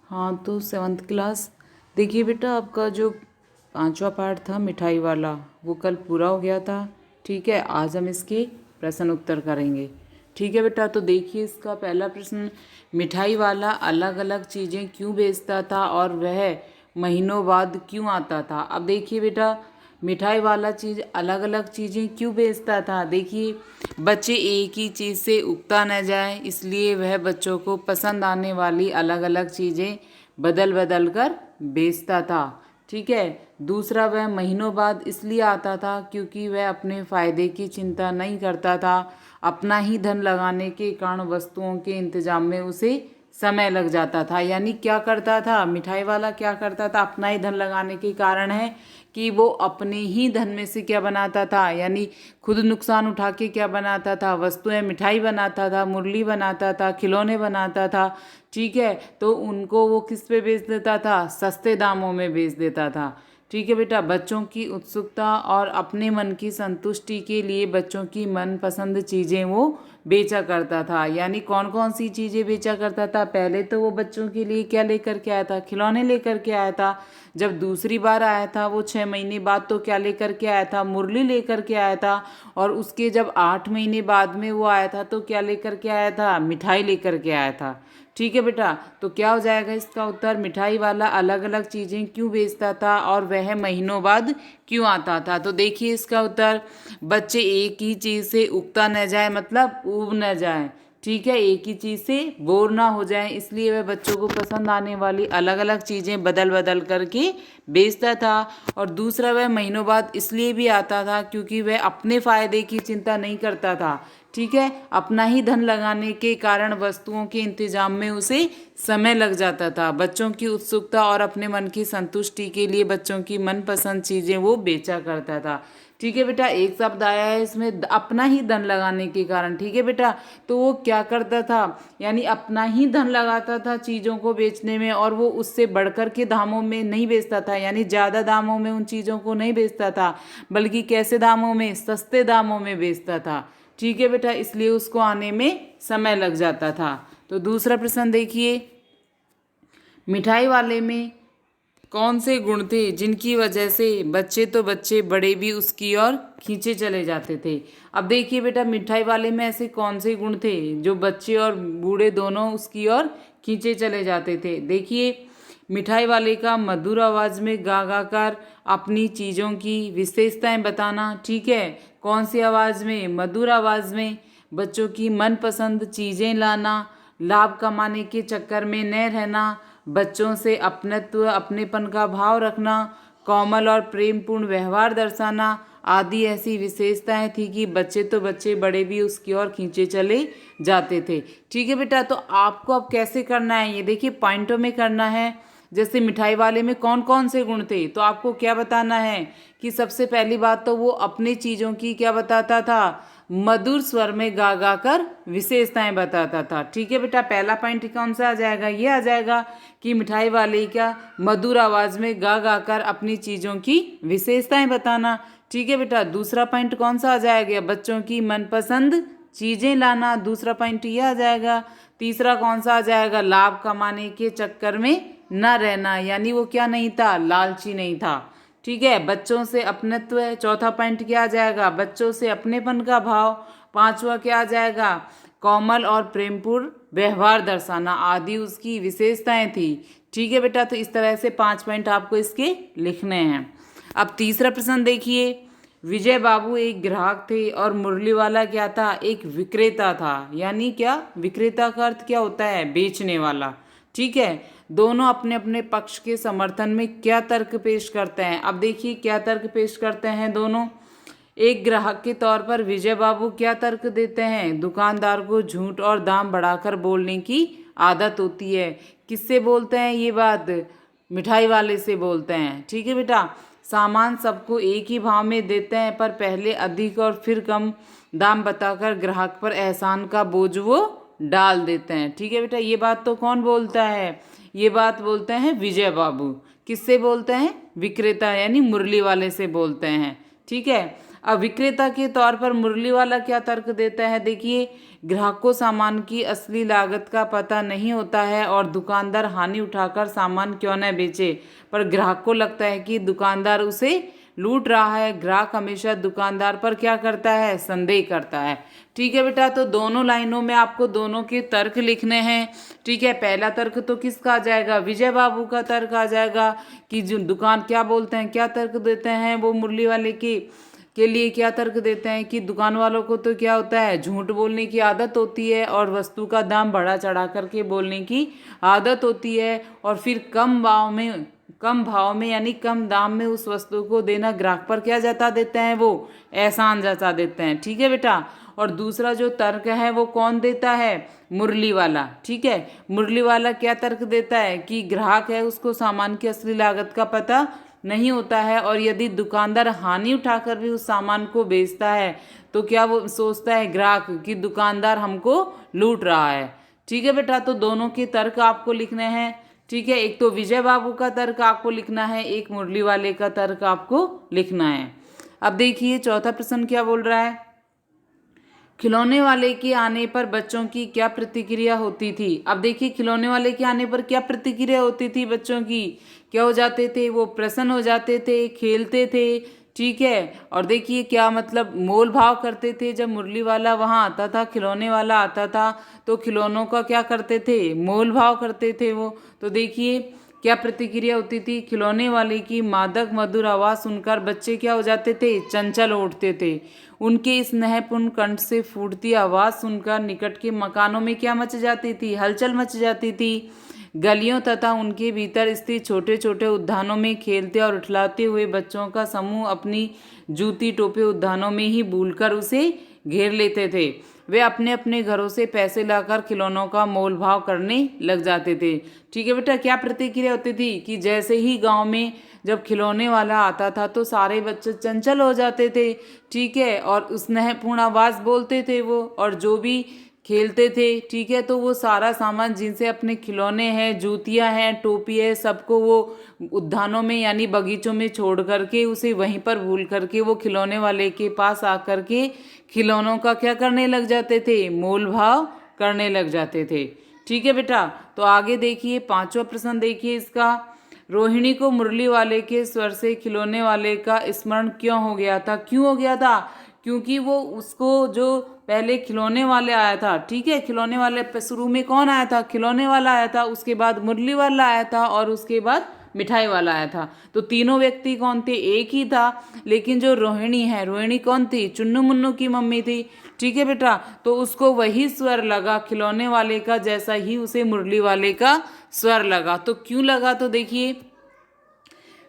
हाँ तो seventh class, देखिए बेटा आपका जो पांचवा पार्ट था मिठाई वाला वो कल पूरा हो गया था। ठीक है, आज हम इसके प्रश्न उत्तर करेंगे। ठीक है बेटा, तो देखिए इसका पहला प्रश्न, मिठाई वाला अलग अलग चीज़ें क्यों बेचता था और वह महीनों बाद क्यों आता था। अब देखिए बेटा, मिठाई वाला चीज़ अलग अलग चीज़ें क्यों बेचता था। देखिए, बच्चे एक ही चीज़ से उगता न जाए इसलिए वह बच्चों को पसंद आने वाली अलग अलग चीज़ें बदल बदल कर बेचता था। ठीक है, दूसरा, वह महीनों बाद इसलिए आता था क्योंकि वह अपने फ़ायदे की चिंता नहीं करता था। अपना ही धन लगाने के कारण वस्तुओं के इंतजाम में उसे समय लग जाता था। यानी क्या करता था मिठाई वाला, क्या करता था, अपना ही धन लगाने के कारण है कि वो अपने ही धन में से क्या बनाता था, यानी खुद नुकसान उठा के क्या बनाता था, वस्तुएं, मिठाई बनाता था, मुरली बनाता था, खिलौने बनाता था। ठीक है, तो उनको वो किस पे बेच देता था, सस्ते दामों में बेच देता था। ठीक है बेटा, बच्चों की उत्सुकता और अपने मन की संतुष्टि के लिए बच्चों की मनपसंद चीज़ें वो बेचा करता था। यानी कौन कौन सी चीज़ें बेचा करता था, पहले तो वो बच्चों के लिए क्या लेकर के आया था, खिलौने लेकर के आया था। जब दूसरी बार आया था वो 6 महीने बाद तो क्या लेकर के आया था, मुरली लेकर के आया था। और उसके जब 8 महीने बाद में वो आया था तो क्या लेकर के आया था, मिठाई लेकर के आया था। ठीक है बेटा, तो क्या हो जाएगा इसका उत्तर, मिठाई वाला अलग अलग चीज़ें क्यों बेचता था और वह महीनों बाद क्यों आता था। तो देखिए इसका उत्तर, बच्चे एक ही चीज़ से उगता न जाए, मतलब ऊब न जाए। ठीक है, एक ही चीज़ से बोर ना हो जाए इसलिए वह बच्चों को पसंद आने वाली अलग अलग चीज़ें बदल बदल करके बेचता था। और दूसरा, वह महीनों बाद इसलिए भी आता था क्योंकि वह अपने फ़ायदे की चिंता नहीं करता था। ठीक है, अपना ही धन लगाने के कारण वस्तुओं के इंतजाम में उसे समय लग जाता था। बच्चों की उत्सुकता और अपने मन की संतुष्टि के लिए बच्चों की मनपसंद चीज़ें वो बेचा करता था। ठीक है बेटा, एक शब्द आया है इसमें, अपना ही धन लगाने के कारण। ठीक है बेटा, तो वो क्या करता था, यानी अपना ही धन लगाता था चीज़ों को बेचने में, और वो उससे बढ़कर के दामों में नहीं बेचता था, यानी ज़्यादा दामों में उन चीज़ों को नहीं बेचता था, बल्कि कैसे दामों में, सस्ते दामों में बेचता था। ठीक है बेटा, इसलिए उसको आने में समय लग जाता था। तो दूसरा प्रश्न देखिए, मिठाई वाले में कौन से गुण थे जिनकी वजह से बच्चे तो बच्चे बड़े भी उसकी ओर खींचे चले जाते थे। अब देखिए बेटा, मिठाई वाले में ऐसे कौन से गुण थे जो बच्चे और बूढ़े दोनों उसकी ओर खींचे चले जाते थे। देखिए, मिठाई वाले का मधुर आवाज़ में गा गा कर अपनी चीज़ों की विशेषताएं बताना। ठीक है, कौन सी आवाज़ में, मधुर आवाज़ में बच्चों की मनपसंद चीज़ें लाना, लाभ कमाने के चक्कर में न रहना, बच्चों से अपनत्व, अपनेपन का भाव रखना, कोमल और प्रेमपूर्ण व्यवहार दर्शाना आदि ऐसी विशेषताएं थी कि बच्चे तो बच्चे बड़े भी उसकी ओर खींचे चले जाते थे। ठीक है बेटा, तो आपको अब कैसे करना है, ये देखिए पॉइंटों में करना है। जैसे मिठाई वाले में कौन कौन से गुण थे, तो आपको क्या बताना है कि सबसे पहली बात तो वो अपनी चीज़ों की क्या बताता था, मधुर स्वर में गा गा कर विशेषताएं बताता था। ठीक है बेटा, पहला पॉइंट कौन सा आ जाएगा, ये आ जाएगा कि मिठाई वाले क्या, मधुर आवाज़ में गा गा कर अपनी चीज़ों की विशेषताएं बताना। ठीक है बेटा, दूसरा पॉइंट कौन सा आ जाएगा, बच्चों की मनपसंद चीज़ें लाना, दूसरा पॉइंट ये आ जाएगा। तीसरा कौन सा आ जाएगा, लाभ कमाने के चक्कर में न रहना, यानी वो क्या नहीं था, लालची नहीं था। ठीक है, बच्चों से अपनत्व है, चौथा पॉइंट क्या आ जाएगा, बच्चों से अपनेपन का भाव। पांचवा क्या आ जाएगा, कोमल और प्रेमपूर्ण व्यवहार दर्शाना आदि उसकी विशेषताएं थी। ठीक है बेटा, तो इस तरह से 5 पॉइंट आपको इसके लिखने हैं। अब तीसरा प्रश्न देखिए, विजय बाबू एक ग्राहक थे और मुरली वाला क्या था, एक विक्रेता था। यानी क्या, विक्रेता का अर्थ क्या होता है, बेचने वाला। ठीक है, दोनों अपने अपने पक्ष के समर्थन में क्या तर्क पेश करते हैं। अब देखिए क्या तर्क पेश करते हैं दोनों। एक ग्राहक के तौर पर विजय बाबू क्या तर्क देते हैं, दुकानदार को झूठ और दाम बढ़ाकर बोलने की आदत होती है। किससे बोलते हैं ये बात, मिठाई वाले से बोलते हैं। ठीक है बेटा, सामान सबको एक ही भाव में देते हैं पर पहले अधिक और फिर कम दाम बताकर ग्राहक पर एहसान का बोझ वो डाल देते हैं। ठीक है बेटा, ये बात तो कौन बोलता है, ये बात बोलते हैं विजय बाबू। किससे बोलते हैं, विक्रेता यानी मुरली वाले से बोलते हैं। ठीक है, अब विक्रेता के तौर पर मुरली वाला क्या तर्क देता है, देखिए, ग्राहक को सामान की असली लागत का पता नहीं होता है और दुकानदार हानि उठाकर सामान क्यों न बेचे, पर ग्राहक को लगता है कि दुकानदार उसे लूट रहा है। ग्राहक हमेशा दुकानदार पर क्या करता है, संदेह करता है। ठीक है बेटा, तो दोनों लाइनों में आपको दोनों के तर्क लिखने हैं। ठीक है, पहला तर्क तो किसका आ जाएगा, विजय बाबू का तर्क आ जाएगा कि जो दुकान क्या बोलते हैं, क्या तर्क देते हैं वो मुरली वाले के लिए क्या तर्क देते हैं कि दुकान वालों को तो क्या होता है, झूठ बोलने की आदत होती है और वस्तु का दाम बढ़ा चढ़ा करके बोलने की आदत होती है, और फिर कम भाव में यानी कम दाम में उस वस्तु को देना ग्राहक पर क्या जता देते हैं, वो एहसान जता देते हैं। ठीक है बेटा, और दूसरा जो तर्क है वो कौन देता है, मुरली वाला। ठीक है, मुरली वाला क्या तर्क देता है कि ग्राहक है उसको सामान की असली लागत का पता नहीं होता है, और यदि दुकानदार हानि उठाकर भी उस सामान को बेचता है तो क्या वो सोचता है ग्राहक कि दुकानदार हमको लूट रहा है। ठीक है बेटा, तो दोनों के तर्क आपको लिखने हैं। ठीक है, एक तो विजय बाबू का तर्क आपको लिखना है, एक मुरली वाले का तर्क आपको लिखना है। अब देखिए चौथा प्रश्न क्या बोल रहा है, खिलौने वाले के आने पर बच्चों की क्या प्रतिक्रिया होती थी। अब देखिए, खिलौने वाले के आने पर क्या प्रतिक्रिया होती थी बच्चों की, क्या हो जाते थे, वो प्रसन्न हो जाते थे, खेलते थे। ठीक है, और देखिए क्या मतलब मोल भाव करते थे। जब मुरली वाला वहाँ आता था, खिलौने वाला आता था, तो खिलौनों का क्या करते थे, मोल भाव करते थे वो। तो देखिए क्या प्रतिक्रिया होती थी, खिलौने वाले की मादक मधुर आवाज़ सुनकर बच्चे क्या हो जाते थे, चंचल उठते थे। उनके स्नेहपूर्ण कंठ से फूटती आवाज़ सुनकर निकट के मकानों में क्या मच जाती थी, हलचल मच जाती थी। गलियों तथा उनके भीतर स्थित छोटे छोटे उद्यानों में खेलते और उठलाते हुए बच्चों का समूह अपनी जूती टोपे उद्यानों में ही भूलकर उसे घेर लेते थे। वे अपने अपने घरों से पैसे लाकर खिलौनों का मोल भाव करने लग जाते थे। ठीक है बेटा, क्या प्रतिक्रिया होती थी कि जैसे ही गांव में जब खिलौने वाला आता था तो सारे बच्चे चंचल हो जाते थे। ठीक है, और स्नेहपूर्ण आवाज़ बोलते थे वो, और जो भी खेलते थे। ठीक है, तो वो सारा सामान जिनसे अपने खिलौने हैं, जूतियां हैं, टोपी है, सबको वो उद्यानों में यानी बगीचों में छोड़ करके उसे वहीं पर भूल करके वो खिलौने वाले के पास आकर के खिलौनों का क्या करने लग जाते थे, मोल भाव करने लग जाते थे। ठीक है बेटा, तो आगे देखिए पांचवा प्रश्न देखिए इसका, रोहिणी को मुरली वाले के स्वर से खिलौने वाले का स्मरण क्यों हो गया था, क्यों हो गया था, क्योंकि वो उसको जो पहले खिलौने वाले आया था। ठीक है, खिलौने वाले शुरू में कौन आया था, खिलौने वाला आया था, उसके बाद मुरली वाला आया था, और उसके बाद मिठाई वाला आया था। तो तीनों व्यक्ति कौन थे, एक ही था, लेकिन जो रोहिणी है, रोहिणी कौन थी, चुन्नू मुन्नू की मम्मी थी। ठीक है बेटा, तो उसको वही स्वर लगा खिलौने वाले का जैसा ही उसे मुरली वाले का स्वर लगा। तो क्यों लगा, तो देखिए,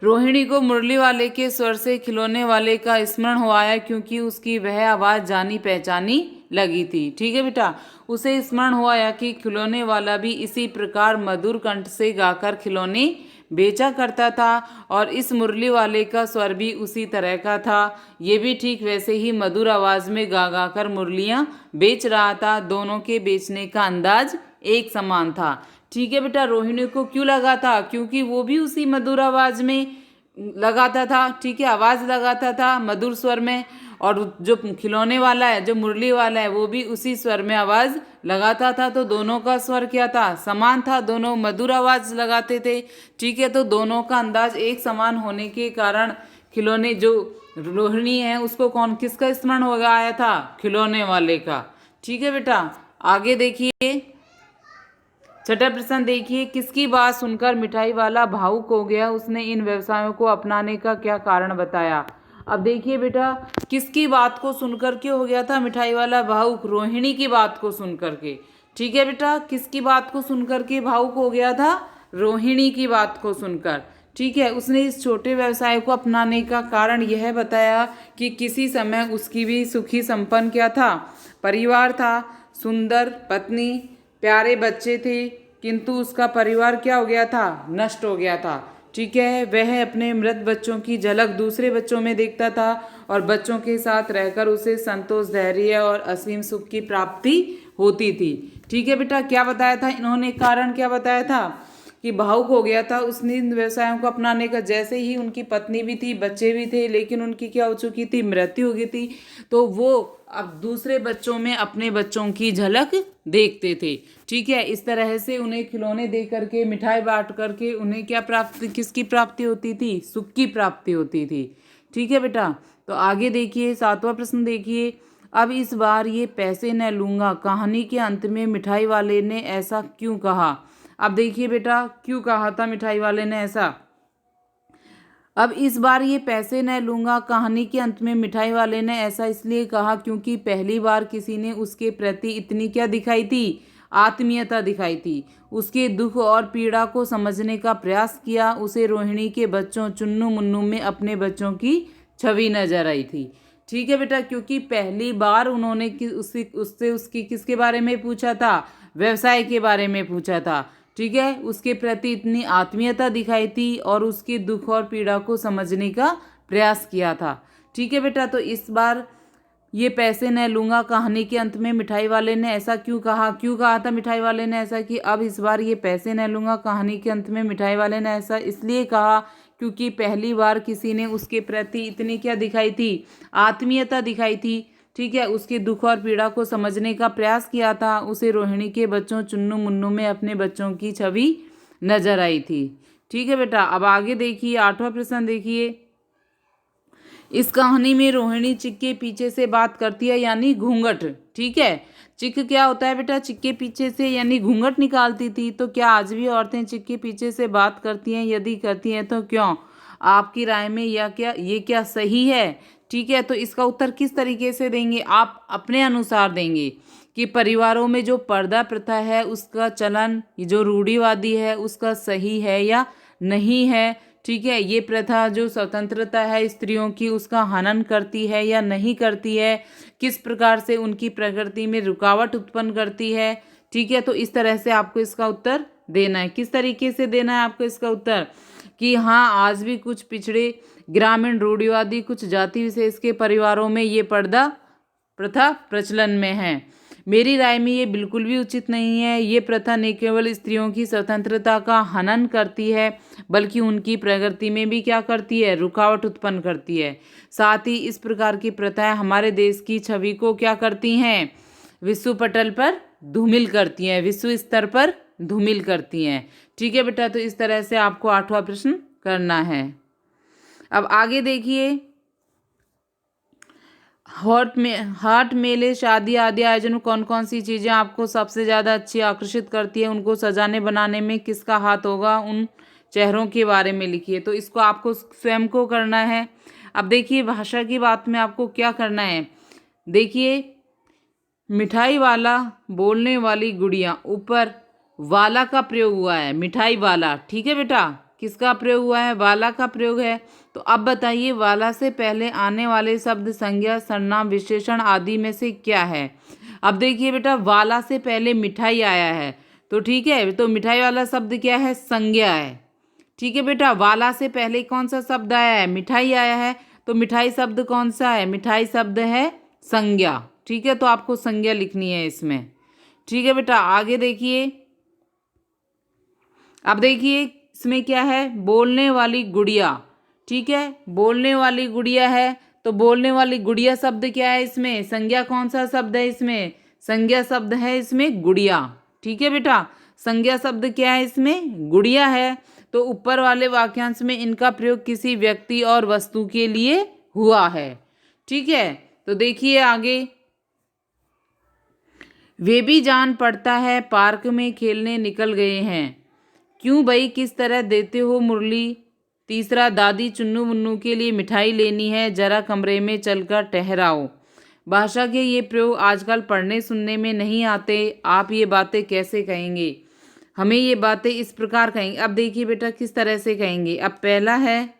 रोहिणी को मुरली वाले के स्वर से खिलौने वाले का स्मरण हो आया क्योंकि उसकी वह आवाज़ जानी पहचानी लगी थी। ठीक है बेटा, उसे स्मरण हो आया कि खिलौने वाला भी इसी प्रकार मधुर कंठ से गाकर खिलौने बेचा करता था, और इस मुरली वाले का स्वर भी उसी तरह का था। ये भी ठीक वैसे ही मधुर आवाज़ में गा गा कर मुरलियाँ बेच रहा था। दोनों के बेचने का अंदाज एक समान था। ठीक है बेटा, रोहिणी को क्यों लगा था, क्योंकि वो भी उसी मधुर आवाज़ में लगाता था। ठीक है, आवाज़ लगाता था मधुर स्वर में, और जो खिलौने वाला है, जो मुरली वाला है, वो भी उसी स्वर में आवाज़ लगाता था। तो दोनों का स्वर क्या था, समान था, दोनों मधुर आवाज़ लगाते थे। ठीक है, तो दोनों का अंदाज एक समान होने के कारण खिलौने जो रोहिणी है उसको किसका स्मरण हो आया था, खिलौने वाले का। ठीक है बेटा, आगे देखिए छठा प्रश्न देखिए, किसकी बात सुनकर मिठाई वाला भावुक हो गया, उसने इन व्यवसायों को अपनाने का क्या कारण बताया। अब देखिए बेटा, किसकी बात को सुनकर क्यों हो गया था मिठाई वाला भावुक, रोहिणी की बात को सुनकर के। ठीक है बेटा, किसकी बात को सुनकर के भावुक हो गया था, रोहिणी की बात को सुनकर। ठीक है, उसने इस छोटे व्यवसाय को अपनाने का कारण यह बताया कि किसी समय उसकी भी सुखी संपन्न क्या था, परिवार था, सुंदर पत्नी, प्यारे बच्चे थे, किंतु उसका परिवार क्या हो गया था, नष्ट हो गया था। ठीक है, वह अपने मृत बच्चों की झलक दूसरे बच्चों में देखता था, और बच्चों के साथ रहकर उसे संतोष, धैर्य और असीम सुख की प्राप्ति होती थी। ठीक है बेटा, क्या बताया था इन्होंने, कारण क्या बताया था कि भावुक हो गया था उसने इन व्यवसायों को अपनाने का। जैसे ही उनकी पत्नी भी थी, बच्चे भी थे, लेकिन उनकी क्या हो चुकी थी, मृत्यु हो गई थी। तो वो अब दूसरे बच्चों में अपने बच्चों की झलक देखते थे। ठीक है, इस तरह से उन्हें खिलौने दे करके, मिठाई बांट करके उन्हें क्या प्राप्ति, किसकी प्राप्ति होती थी, सुख की प्राप्ति होती थी। ठीक है बेटा, तो आगे देखिए 7वां प्रश्न देखिए। अब इस बार ये पैसे न लूंगा, कहानी के अंत में मिठाई वाले ने ऐसा क्यों कहा। अब देखिए बेटा, क्यों कहा था मिठाई वाले ने ऐसा। अब इस बार ये पैसे न लूंगा, कहानी के अंत में मिठाई वाले ने ऐसा इसलिए कहा क्योंकि पहली बार किसी ने उसके प्रति इतनी क्या दिखाई थी, आत्मीयता दिखाई थी। उसके दुख और पीड़ा को समझने का प्रयास किया। उसे रोहिणी के बच्चों चुन्नू मुन्नू में अपने बच्चों की छवि नजर आई थी। ठीक है बेटा, क्योंकि पहली बार उन्होंने उससे उसकी किसके बारे में पूछा था, व्यवसाय के बारे में पूछा था। ठीक है, उसके प्रति इतनी आत्मीयता दिखाई थी और उसके दुख और पीड़ा को समझने का प्रयास किया था। ठीक है बेटा, तो इस बार ये पैसे न लूंगा, कहानी के अंत में मिठाई वाले ने ऐसा क्यों कहा था मिठाई वाले ने ऐसा कि अब इस बार ये पैसे न लूंगा, कहानी के अंत में मिठाई वाले ने ऐसा इसलिए कहा क्योंकि पहली बार किसी ने उसके प्रति इतनी क्या दिखाई थी, आत्मीयता दिखाई थी। ठीक है, उसके दुख और पीड़ा को समझने का प्रयास किया था। उसे रोहिणी के बच्चों चुन्नू मुन्नू में अपने बच्चों की छवि नजर आई थी। ठीक है बेटा, अब आगे देखिए 8वां प्रश्न देखिए। इस कहानी में रोहिणी चिक के पीछे से बात करती है, यानी घूंघट। ठीक है, चिक क्या होता है बेटा, चिक के पीछे से यानी घूंघट निकालती थी। तो क्या आज भी औरतें चिक के पीछे से बात करती हैं, यदि करती हैं तो क्यों, आपकी राय में ये क्या सही है। ठीक है, तो इसका उत्तर किस तरीके से देंगे, आप अपने अनुसार देंगे कि परिवारों में जो पर्दा प्रथा है उसका चलन, जो रूढ़िवादी है उसका सही है या नहीं है। ठीक है, ये प्रथा जो स्वतंत्रता है स्त्रियों की उसका हनन करती है या नहीं करती है, किस प्रकार से उनकी प्रकृति में रुकावट उत्पन्न करती है। ठीक है, तो इस तरह से आपको इसका उत्तर देना है। किस तरीके से देना है आपको इसका उत्तर, कि हाँ आज भी कुछ पिछड़े ग्रामीण रूढ़िवादी कुछ जाति विशेष के परिवारों में ये पर्दा प्रथा प्रचलन में है। मेरी राय में ये बिल्कुल भी उचित नहीं है। ये प्रथा न केवल स्त्रियों की स्वतंत्रता का हनन करती है बल्कि उनकी प्रगति में भी क्या करती है, रुकावट उत्पन्न करती है। साथ ही इस प्रकार की प्रथाएं हमारे देश की छवि को क्या करती हैं, विश्व पटल पर धूमिल करती हैं, विश्व स्तर पर धूमिल करती हैं। ठीक है बेटा, तो इस तरह से आपको 8वां प्रश्न करना है। अब आगे देखिए, हाट मेले शादी आदि आयोजन में कौन कौन सी चीज़ें आपको सबसे ज़्यादा अच्छी आकर्षित करती है, उनको सजाने बनाने में किसका हाथ होगा, उन चेहरों के बारे में लिखिए। तो इसको आपको स्वयं को करना है। अब देखिए भाषा की बात में आपको क्या करना है, देखिए मिठाई वाला, बोलने वाली गुड़िया, ऊपर वाला का प्रयोग हुआ है, मिठाई वाला। ठीक है बेटा, किसका प्रयोग हुआ है, वाला का प्रयोग है। तो अब बताइए वाला से पहले आने वाले शब्द संज्ञा, सर्वनाम, विशेषण आदि में से क्या है। अब देखिए बेटा, वाला से पहले मिठाई आया है, तो ठीक है, तो मिठाई वाला शब्द क्या है, संज्ञा है। ठीक है बेटा, वाला से पहले कौन सा शब्द आया है, मिठाई आया है, तो मिठाई शब्द कौन सा है, मिठाई शब्द है संज्ञा। ठीक है, तो आपको संज्ञा लिखनी है इसमें। ठीक है बेटा, आगे देखिए। अब देखिए इसमें क्या है, बोलने वाली गुड़िया। ठीक है, बोलने वाली गुड़िया है, तो बोलने वाली गुड़िया शब्द क्या है इसमें, संज्ञा कौन सा शब्द है इसमें, संज्ञा शब्द है इसमें गुड़िया। ठीक है बेटा, संज्ञा शब्द क्या है इसमें, गुड़िया है। तो ऊपर वाले वाक्यांश में इनका प्रयोग किसी व्यक्ति और वस्तु के लिए हुआ है। ठीक है, तो देखिए आगे, वे भी जान पड़ता है पार्क में खेलने निकल गए हैं, क्यों भाई किस तरह देते हो मुरली। तीसरा, दादी चुन्नू मुन्नू के लिए मिठाई लेनी है, जरा कमरे में चलकर ठहराओ। भाषा के ये प्रयोग आजकल पढ़ने सुनने में नहीं आते, आप ये बातें कैसे कहेंगे, हमें ये बातें इस प्रकार कहेंगे। अब देखिए बेटा किस तरह से कहेंगे। अब पहला है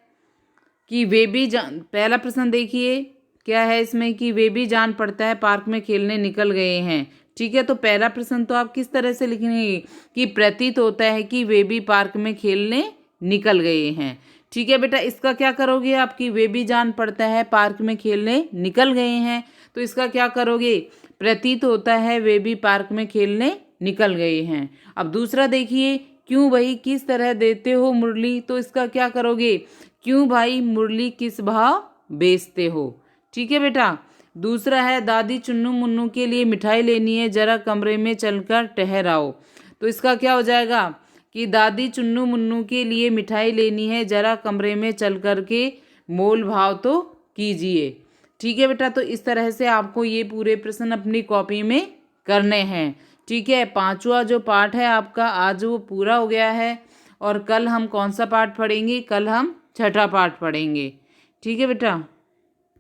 कि वे भी पहला प्रश्न देखिए क्या है इसमें, कि वे भी जान पड़ता है पार्क में खेलने निकल गए हैं। ठीक है, तो पहला प्रश्न तो आप किस तरह से लिखेंगे, कि प्रतीत होता है कि वे भी पार्क में खेलने निकल गए हैं। ठीक है बेटा, इसका क्या करोगे आप, कि वे भी जान पड़ता है पार्क में खेलने निकल गए हैं, तो इसका क्या करोगे, प्रतीत होता है वे भी पार्क में खेलने निकल गए हैं। अब दूसरा देखिए, क्यों भाई किस तरह देते हो मुरली, तो इसका क्या करोगे, क्यों भाई मुरली किस भाव बेचते हो। ठीक है बेटा। दूसरा है दादी चुन्नू मुन्नू के लिए मिठाई लेनी है, जरा कमरे में चलकर ठहराओ। तो इसका क्या हो जाएगा कि दादी चुन्नू मुन्नू के लिए मिठाई लेनी है, जरा कमरे में चल कर के मोल भाव तो कीजिए। ठीक है बेटा। तो इस तरह से आपको ये पूरे प्रश्न अपनी कॉपी में करने हैं। ठीक है। पांचवा जो पाठ है आपका आज वो पूरा हो गया है, और कल हम कौन सा पाठ पढ़ेंगे, कल हम छठा पाठ पढ़ेंगे। ठीक है बेटा।